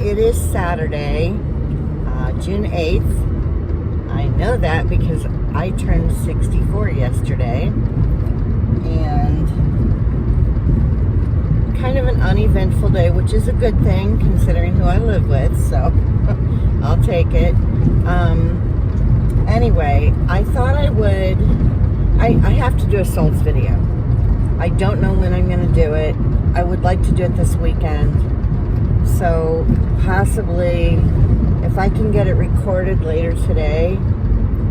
it is Saturday, June 8th. I know that because I turned 64 yesterday. And kind of an uneventful day, which is a good thing considering who I live with, so I'll take it. Anyway, I thought I would, I have to do a Salts video. I don't know when I'm going to do it. I would like to do it this weekend. So possibly if I can get it recorded later today,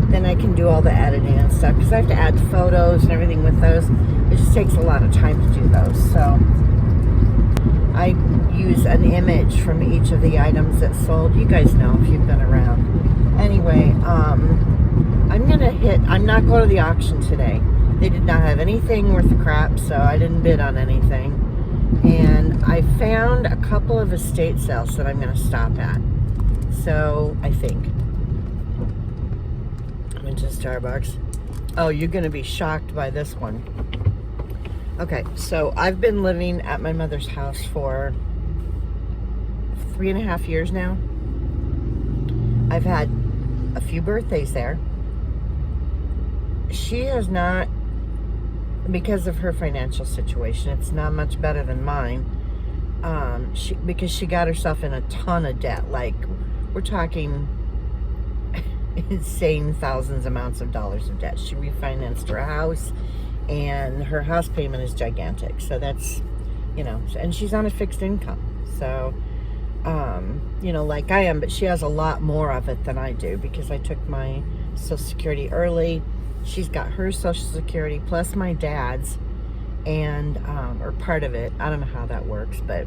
then I can do all the editing and stuff, because I have to add photos and everything with those. It just takes a lot of time to do those. So I use an image from each of the items that sold. You guys know if you've been around. Anyway, I'm not going to the auction today. They did not have anything worth a crap, so I didn't bid on anything. And I found a couple of estate sales that I'm going to stop at. So, I think. I went to Starbucks. Oh, you're going to be shocked by this one. Okay, so I've been living at my mother's house for 3.5 years now. I've had a few birthdays there. She has not, because of her financial situation, it's not much better than mine. Because she got herself in a ton of debt. Like, we're talking insane thousands amounts of dollars of debt. She refinanced her house, and her house payment is gigantic. So that's, and she's on a fixed income. So, like I am, but she has a lot more of it than I do, because I took my Social Security early. She's got her Social Security plus my dad's, and or part of it. I don't know how that works, but,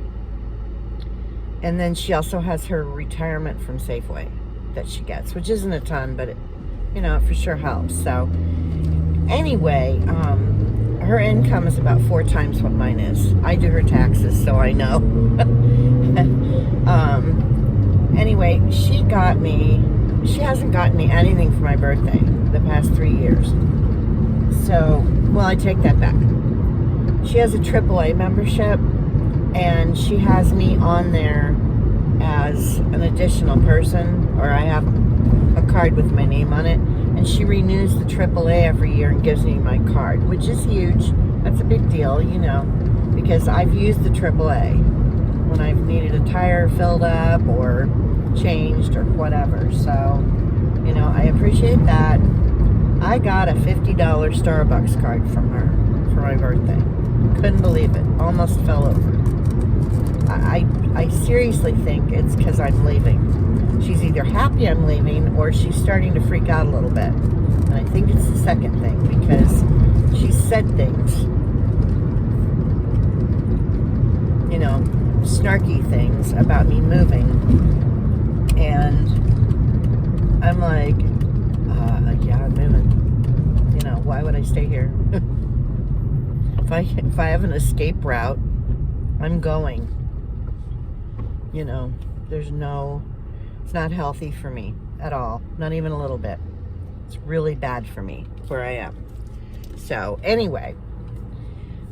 and then she also has her retirement from Safeway that she gets, which isn't a ton, but it, it for sure helps. So anyway, her income is about 4 times what mine is. I do her taxes, so I know. Anyway, she hasn't gotten me anything for my birthday the past 3 years. So, well, I take that back. She has a AAA membership, and she has me on there as an additional person, or I have a card with my name on it, and she renews the AAA every year and gives me my card, which is huge. That's a big deal, because I've used the AAA when I've needed a tire filled up or changed or whatever. So, I appreciate that. I got a $50 Starbucks card from her for my birthday. Couldn't believe it. Almost fell over. I seriously think it's because I'm leaving. She's either happy I'm leaving, or she's starting to freak out a little bit. And I think it's the second thing, because she said things, snarky things about me moving. And I'm like, yeah, I'm moving. Why would I stay here? If I have an escape route, I'm going. It's not healthy for me at all. Not even a little bit. It's really bad for me where I am. So anyway,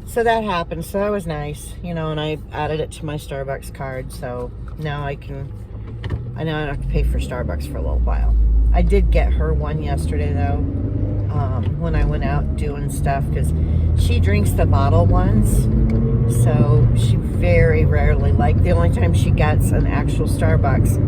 so that happened. So that was nice, and I added it to my Starbucks card. So now I don't have to pay for Starbucks for a little while. I did get her one yesterday though, when I went out doing stuff, because she drinks the bottle ones. So she very rarely, the only time she gets an actual Starbucks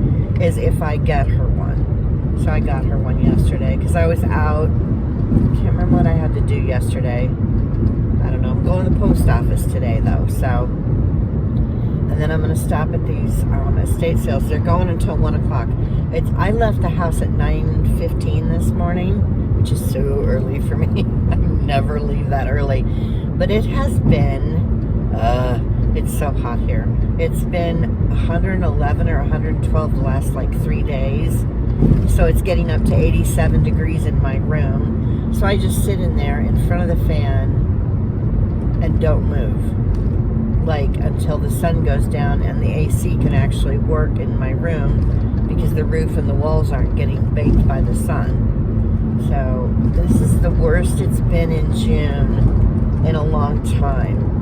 is if I get her one. So I got her one yesterday because I was out. Can't remember what I had to do yesterday. I don't know. I'm going to the post office today though. So, and then I'm going to stop at these estate sales. They're going until 1 o'clock. I left the house at 9:15 this morning, which is so early for me. I never leave that early. But it has been, it's so hot here. It's been 111 or 112 the last 3 days. So it's getting up to 87 degrees in my room. So I just sit in there in front of the fan and don't move. Until the sun goes down and the AC can actually work in my room, because the roof and the walls aren't getting baked by the sun. So this is the worst it's been in June in a long time.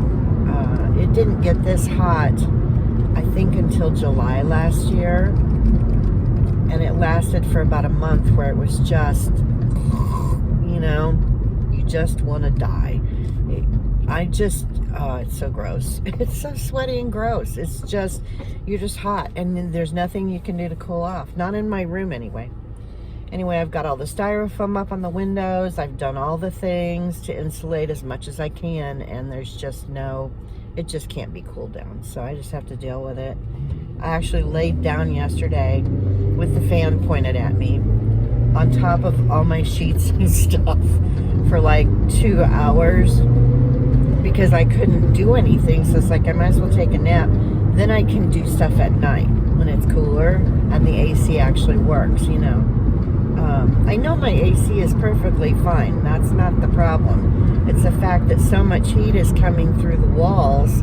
It didn't get this hot I think until July last year, and it lasted for about a month where it was just, you know, you just want to die. Oh, it's so gross. It's so sweaty and gross. It's just, you're just hot, and then there's nothing you can do to cool off. Not in my room anyway. Anyway, I've got all the styrofoam up on the windows. I've done all the things to insulate as much as I can, and there's just it just can't be cooled down. So I just have to deal with it. I actually laid down yesterday with the fan pointed at me on top of all my sheets and stuff for like 2 hours because I couldn't do anything. So it's like I might as well take a nap. Then I can do stuff at night when it's cooler and the AC actually works, you know. I know my AC is perfectly fine. That's not the problem. It's the fact that so much heat is coming through the walls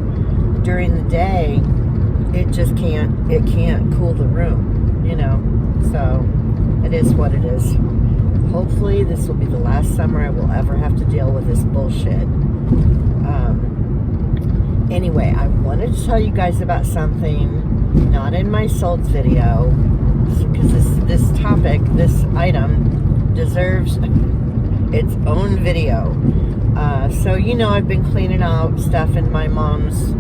during the day. It just can't cool the room, you know. So it is what it is. Hopefully this will be the last summer I will ever have to deal with this bullshit. Anyway, I wanted to tell you guys about something not in my solds video, because this topic, this item deserves its own video. So you know, I've been cleaning out stuff in my mom's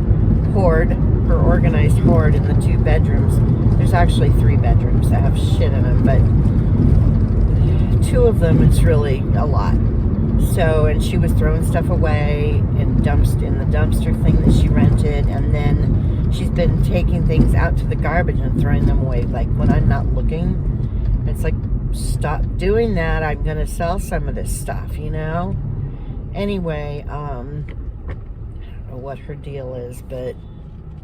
hoard, her organized hoard in the 2 bedrooms. There's actually 3 bedrooms that have shit in them, but 2 of them it's really a lot. So, and she was throwing stuff away in the dumpster thing that she rented, and then she's been taking things out to the garbage and throwing them away, like when I'm not looking. It's like, stop doing that. I'm gonna sell some of this stuff, you know. Anyway, I don't know what her deal is, but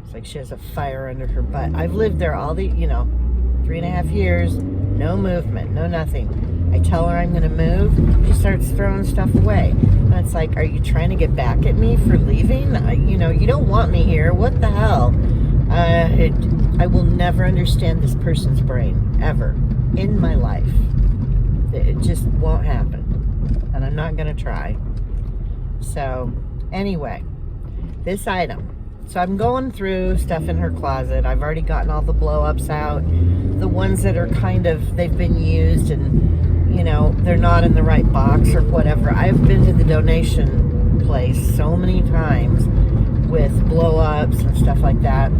it's like she has a fire under her butt. I've lived there all the, 3.5 years, no movement, no nothing. I tell her I'm gonna move, she starts throwing stuff away. And it's like, are you trying to get back at me for leaving? You don't want me here. What the hell? I will never understand this person's brain, ever, in my life. It just won't happen. And I'm not gonna try. So, anyway, this item. So I'm going through stuff in her closet. I've already gotten all the blow-ups out. The ones that are kind of, they've been used and, they're not in the right box or whatever. I've been to the donation place so many times with blow-ups and stuff like that.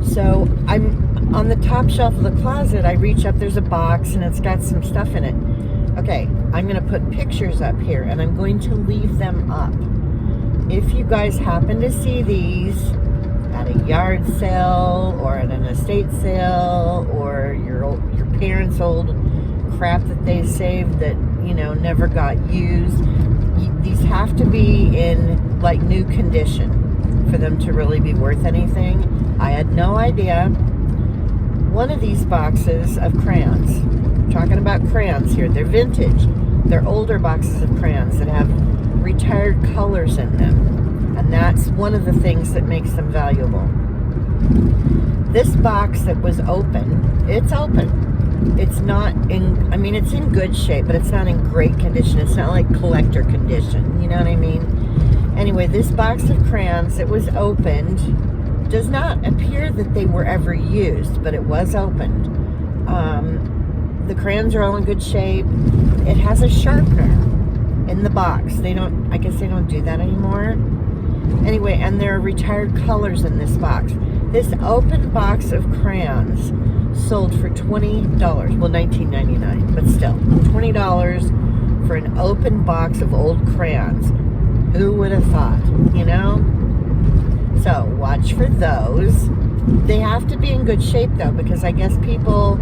So I'm on the top shelf of the closet. I reach up, there's a box and it's got some stuff in it. Okay, I'm going to put pictures up here and I'm going to leave them up. If you guys happen to see these at a yard sale or at an estate sale or your parents' old crap that they saved that, never got used, these have to be in like new condition for them to really be worth anything. I had no idea. One of these boxes of crayons, I'm talking about crayons here, they're vintage. They're older boxes of crayons that have retired colors in them, and that's one of the things that makes them valuable. This box that was open, it's open. It's not in, it's in good shape, but it's not in great condition. It's not like collector condition, you know what I mean? Anyway, this box of crayons, it was opened. Does not appear that they were ever used, but it was opened. The crayons are all in good shape. It has a sharpener in the box. I guess they don't do that anymore. Anyway, and there are retired colors in this box. This open box of crayons sold for $20. Well, $19.99, but still, $20 for an open box of old crayons. Who would have thought, So, watch for those. They have to be in good shape, though, because I guess people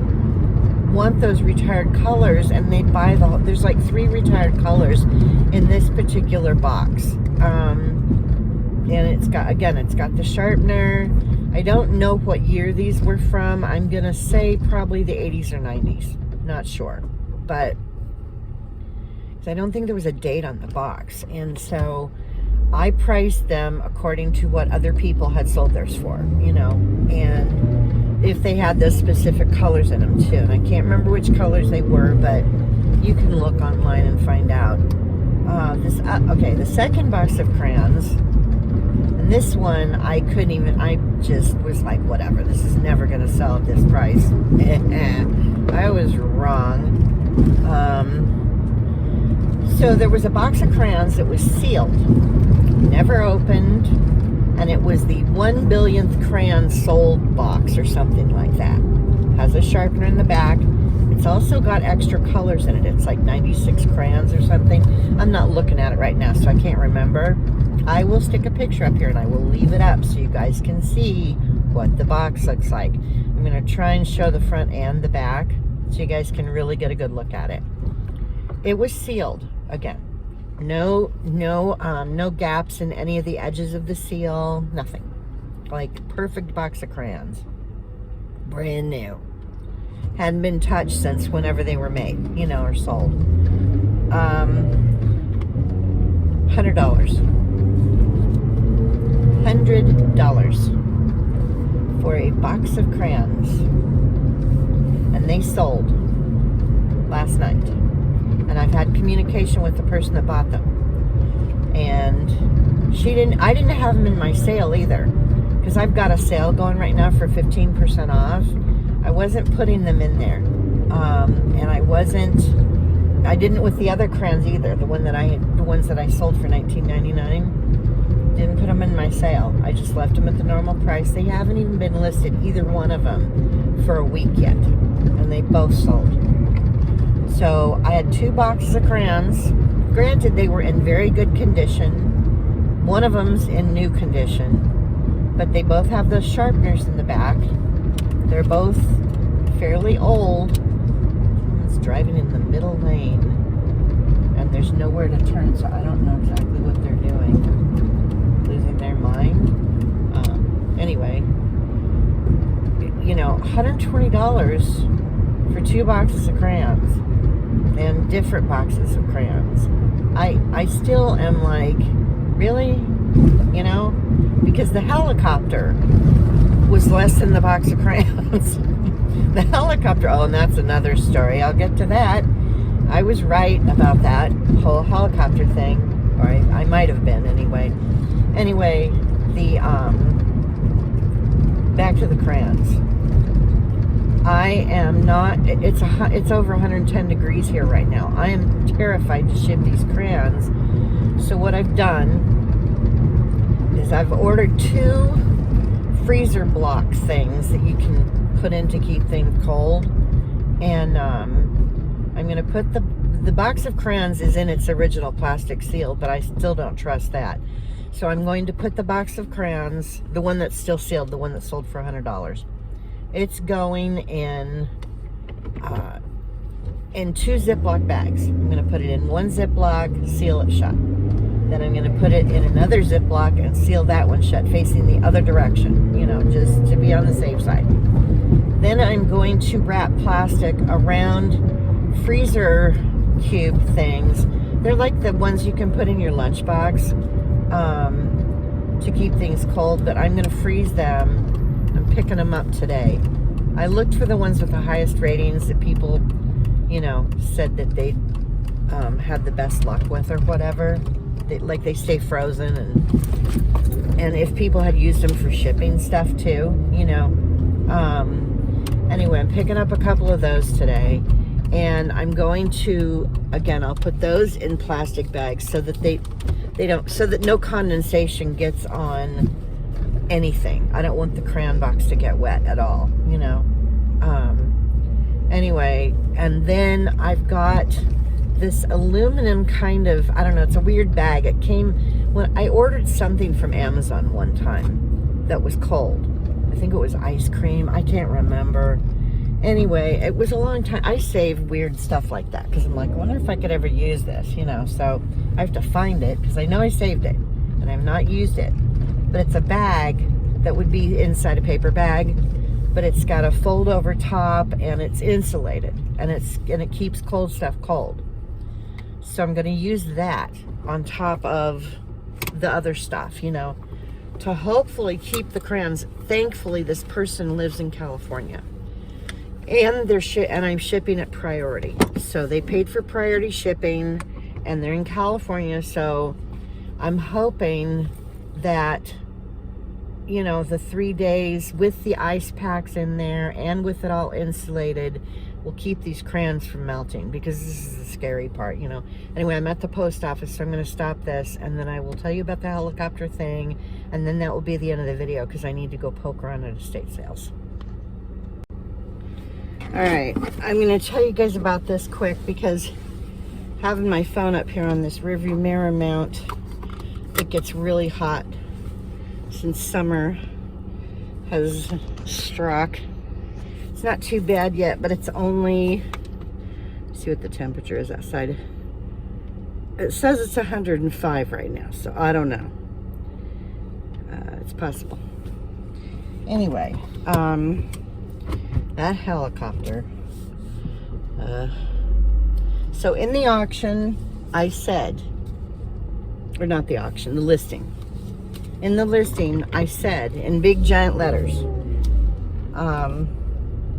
want those retired colors, and they buy there's like 3 retired colors in this particular box. And it's got the sharpener. I don't know what year these were from. I'm gonna say probably the 80s or 90s. Not sure, but I don't think there was a date on the box. And so I priced them according to what other people had sold theirs for, and if they had those specific colors in them too. And I can't remember which colors they were, but you can look online and find out. The second box of crayons, and And this one, I couldn't even, I just was like, whatever, this is never going to sell at this price. I was wrong. So there was a box of crayons that was sealed, never opened, and it was the 1 billionth crayon sold box or something like that. Has a sharpener in the back. It's also got extra colors in it. It's like 96 crayons or something. I'm not looking at it right now, so I can't remember. I will stick a picture up here and I will leave it up so you guys can see what the box looks like. I'm going to try and show the front and the back so you guys can really get a good look at it. It was sealed again. No gaps in any of the edges of the seal. Nothing. Like perfect box of crayons. Brand new. Hadn't been touched since whenever they were made, you know, or sold. $100. $100 for a box of crayons. And they sold last night. And I've had communication with the person that bought them. And I didn't have them in my sale either. Because I've got a sale going right now for 15% off. I wasn't putting them in there. And I didn't with the other crayons either. The ones that I sold for $19.99. Didn't put them in my sale. I just left them at the normal price. They haven't even been listed, either one of them, for a week yet. And they both sold. So I had 2 boxes of crayons. Granted, they were in very good condition. One of them's in new condition. But they both have those sharpeners in the back. They're both fairly old. It's driving in the middle lane. And there's nowhere to turn, so I don't know exactly what they're doing. Losing their mind. Anyway, you know, $120 for 2 boxes of crayons. And different boxes of crayons. I still am like, really? You know? Because the helicopter was less than the box of crayons. The helicopter, oh, and that's another story. I'll get to that. I was right about that whole helicopter thing. Or I might have been anyway. Anyway, back to the crayons. I am not, it's over 110 degrees here right now. I am terrified to ship these crayons. So what I've done is I've ordered 2 freezer block things that you can put in to keep things cold. And I'm going to put the box of crayons is in its original plastic seal, but I still don't trust that. So I'm going to put the box of crayons, the one that's still sealed, the one that sold for $100. It's going in 2 Ziploc bags. I'm going to put it in one Ziploc, seal it shut. Then I'm going to put it in another Ziploc and seal that one shut, facing the other direction, you know, just to be on the safe side. Then I'm going to wrap plastic around freezer cube things. They're like the ones you can put in your lunchbox to keep things cold, but I'm going to freeze them. I'm picking them up today. I looked for the ones with the highest ratings that people, you know, said that they had the best luck with or whatever. They stay frozen, and if people had used them for shipping stuff too, you know. Anyway, I'm picking up a couple of those today, and I'm going to, again, I'll put those in plastic bags so that they don't, so that no condensation gets on anything. I don't want the crayon box to get wet at all, you know. Anyway, and then I've got this aluminum kind of, I don't know, it's a weird bag. It came when I ordered something from Amazon one time that was cold. I think it was ice cream. I can't remember. Anyway, it was a long time. I save weird stuff like that because I'm like, I wonder if I could ever use this, you know. So I have to find it because I know I saved it and I've not used it. But it's a bag that would be inside a paper bag, but it's got a fold over top and it's insulated and it keeps cold stuff cold. So I'm going to use that on top of the other stuff, you know, to hopefully keep the crayons. Thankfully, this person lives in California, and I'm shipping at priority. So they paid for priority shipping, and they're in California. So I'm hoping that you know, the 3 days with the ice packs in there and with it all insulated will keep these crayons from melting, because this is the scary part, you know. Anyway, I'm at the post office, so I'm going to stop this, and then I will tell you about the helicopter thing, and then that will be the end of the video, because I need to go poke around at estate sales. Alright, I'm going to tell you guys about this quick, because having my phone up here on this rearview mirror mount, it gets really hot since summer has struck. It's not too bad yet, but it's only, let's see what the temperature is outside. It says it's 105 right now, so I don't know. It's possible. Anyway, that helicopter. So in the auction, I said, or not the auction, the listing. In the listing, I said in big giant letters,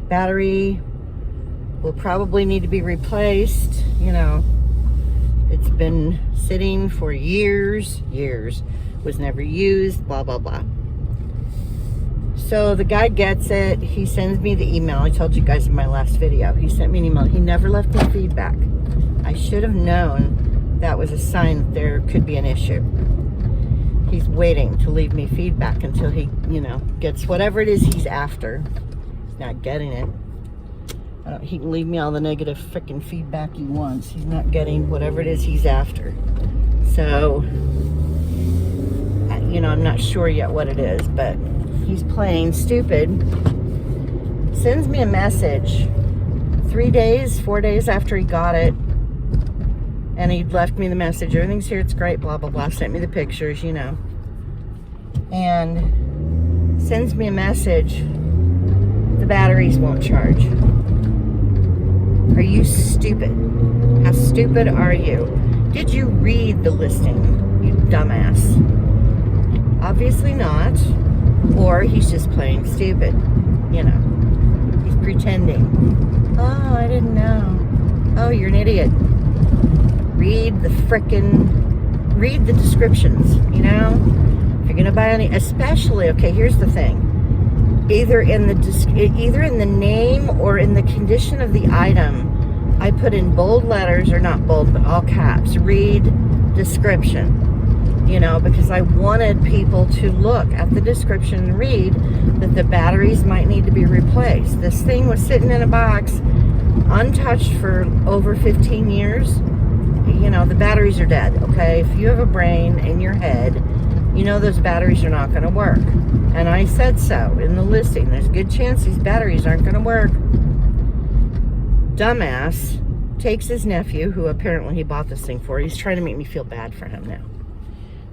battery will probably need to be replaced. You know, it's been sitting for years, was never used, blah, blah, blah. So the guy gets it. He sends me the email. I told you guys in my last video. He sent me an email. He never left me feedback. I should have known that was a sign that there could be an issue. He's waiting to leave me feedback until he, you know, gets whatever it is he's after. He's not getting it. He can leave me all the negative freaking feedback he wants. He's not getting whatever it is he's after. So, you know, I'm not sure yet what it is, but he's playing stupid. Sends me a message 4 days after he got it. And he left me the message, everything's here, it's great, blah, blah, blah. Sent me the pictures, you know. And sends me a message, the batteries won't charge. Are you stupid? How stupid are you? Did you read the listing, you dumbass? Obviously not. Or he's just playing stupid, you know. He's pretending. Oh, I didn't know. Oh, you're an idiot. Read the descriptions, you know? If you're gonna buy any, especially, okay, here's the thing. Either in the name or in the condition of the item, I put in bold letters, or not bold, but all caps, read description, you know, because I wanted people to look at the description and read that the batteries might need to be replaced. This thing was sitting in a box, untouched for over 15 years. You know, the batteries are dead, okay? If you have a brain in your head, you know those batteries are not going to work. And I said so in the listing. There's a good chance these batteries aren't going to work. Dumbass takes his nephew, who apparently he bought this thing for. He's trying to make me feel bad for him now.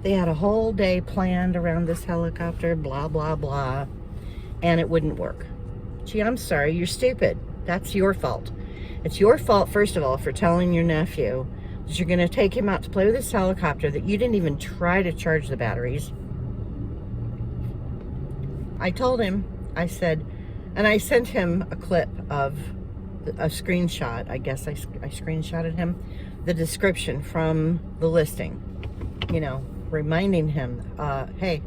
They had a whole day planned around this helicopter, blah, blah, blah, and it wouldn't work. Gee, I'm sorry, you're stupid. That's your fault. It's your fault, first of all, for telling your nephew that you're going to take him out to play with this helicopter, that you didn't even try to charge the batteries. I told him, I said, and I sent him a clip of a screenshot. I guess I screenshotted him the description from the listing, you know, reminding him, hey,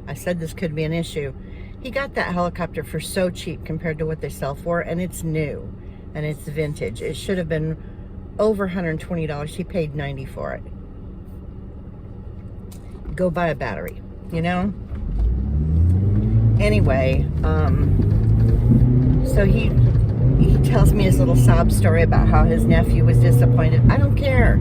I said this could be an issue. He got that helicopter for so cheap compared to what they sell for, and it's new and it's vintage. It should have been over $120. He paid $90 for it. Go buy a battery, you know? Anyway, so he tells me his little sob story about how his nephew was disappointed. I don't care.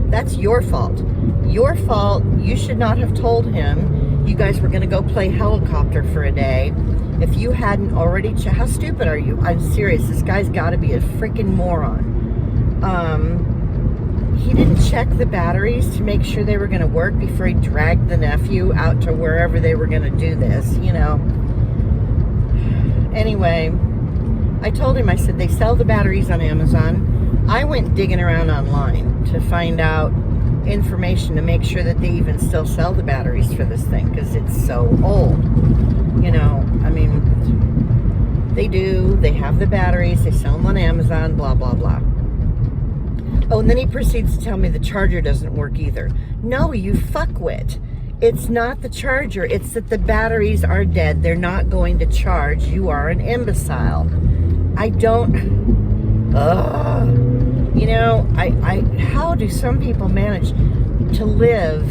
That's your fault. Your fault. You should not have told him you guys were going to go play helicopter for a day if you hadn't already how stupid are you? I'm serious. This guy's got to be a freaking moron. He didn't check the batteries to make sure they were going to work before he dragged the nephew out to wherever they were going to do this, you know. Anyway, I told him, I said, they sell the batteries on Amazon. I went digging around online to find out information to make sure that they even still sell the batteries for this thing, because it's so old. You know, I mean, they do. They have the batteries. They sell them on Amazon, blah, blah, blah. Oh, and then he proceeds to tell me the charger doesn't work either. No, you fuckwit. It's not the charger. It's that the batteries are dead. They're not going to charge. You are an imbecile. I don't... You know, how do some people manage to live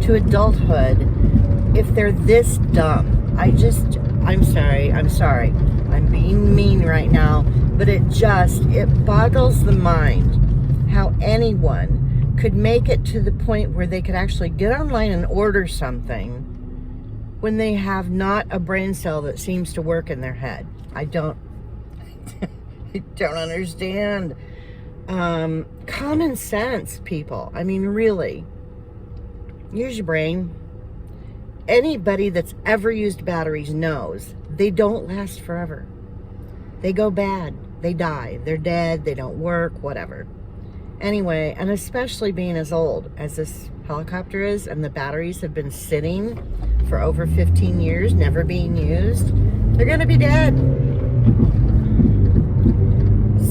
to adulthood if they're this dumb? I'm sorry. I'm being mean right now, but it boggles the mind how anyone could make it to the point where they could actually get online and order something when they have not a brain cell that seems to work in their head. I don't understand. Common sense, people. I mean, really. Use your brain. Anybody that's ever used batteries knows they don't last forever. They go bad. They die. They're dead. They don't work, whatever. Anyway, and especially being as old as this helicopter is, and the batteries have been sitting for over 15 years, never being used, they're going to be dead.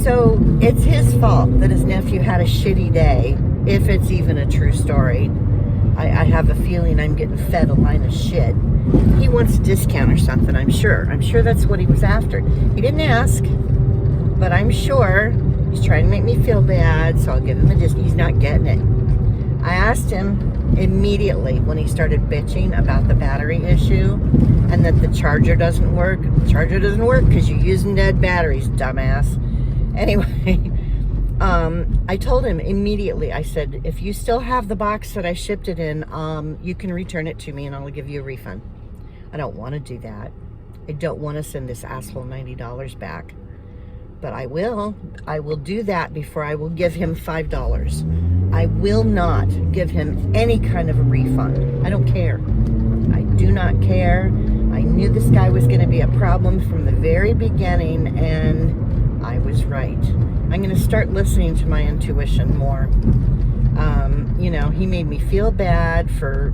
So it's his fault that his nephew had a shitty day, if it's even a true story. I have a feeling I'm getting fed a line of shit. He wants a discount or something, I'm sure. I'm sure that's what he was after. He didn't ask, but I'm sure he's trying to make me feel bad, so I'll give him a discount. He's not getting it. I asked him immediately when he started bitching about the battery issue and that the charger doesn't work. The charger doesn't work because you're using dead batteries, dumbass. Anyway, I told him immediately, I said, if you still have the box that I shipped it in, you can return it to me and I'll give you a refund. I don't want to do that. I don't want to send this asshole $90 back. But I will. I will do that before I will give him $5. I will not give him any kind of a refund. I don't care. I do not care. I knew this guy was going to be a problem from the very beginning, and I was right. I'm going to start listening to my intuition more. You know, he made me feel bad for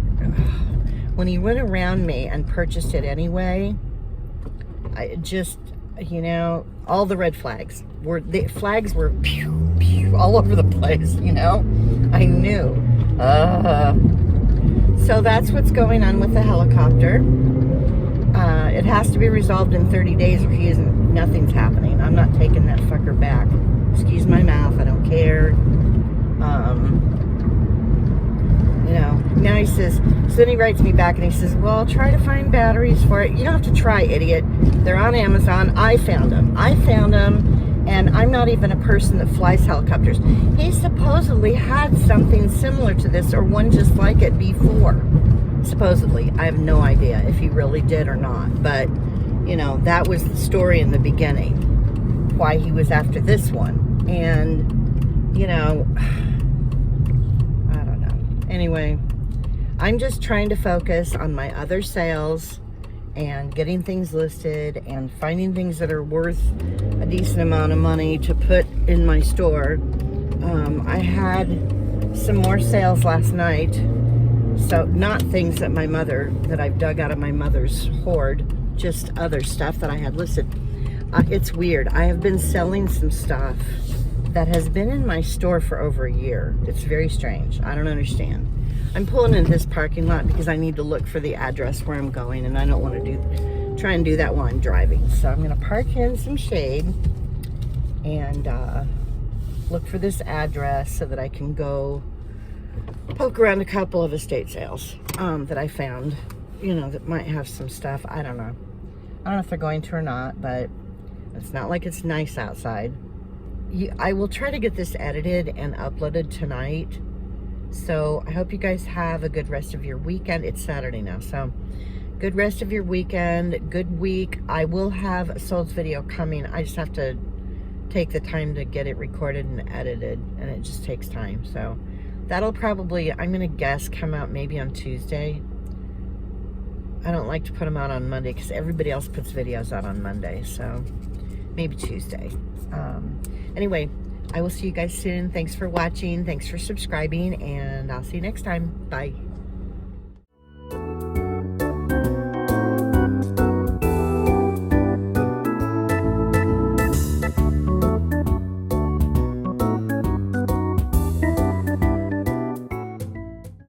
when he went around me and purchased it anyway. I just, you know, all the red flags were pew, pew, all over the place, you know. I knew. So that's what's going on with the helicopter. It has to be resolved in 30 days or nothing's happening. I'm not taking that fucker back. Excuse my mouth, I don't care. You know, now he says, so then he writes me back and he says, well, try to find batteries for it. You don't have to try, idiot. They're on Amazon. I found them, and I'm not even a person that flies helicopters. He supposedly had something similar to this or one just like it before. Supposedly. I have no idea if he really did or not, but, you know, that was the story in the beginning, why he was after this one. And, you know, anyway, I'm just trying to focus on my other sales and getting things listed and finding things that are worth a decent amount of money to put in my store. I had some more sales last night, so not things that I've dug out of my mother's hoard, just other stuff that I had listed. It's weird. I have been selling some stuff that has been in my store for over a year. It's very strange. I don't understand. I'm pulling in this parking lot because I need to look for the address where I'm going, and I don't want to try and do that while I'm driving. So I'm going to park in some shade and look for this address so that I can go poke around a couple of estate sales that I found, you know, that might have some stuff. I don't know. I don't know if they're going to or not, but it's not like it's nice outside. I will try to get this edited and uploaded tonight. So I hope you guys have a good rest of your weekend. It's Saturday now, so good rest of your weekend. Good week. I will have a Souls video coming. I just have to take the time to get it recorded and edited, and it just takes time. So that'll probably, I'm going to guess, come out maybe on Tuesday. I don't like to put them out on Monday because everybody else puts videos out on Monday, so maybe Tuesday. Anyway, I will see you guys soon. Thanks for watching. Thanks for subscribing, and I'll see you next time. Bye.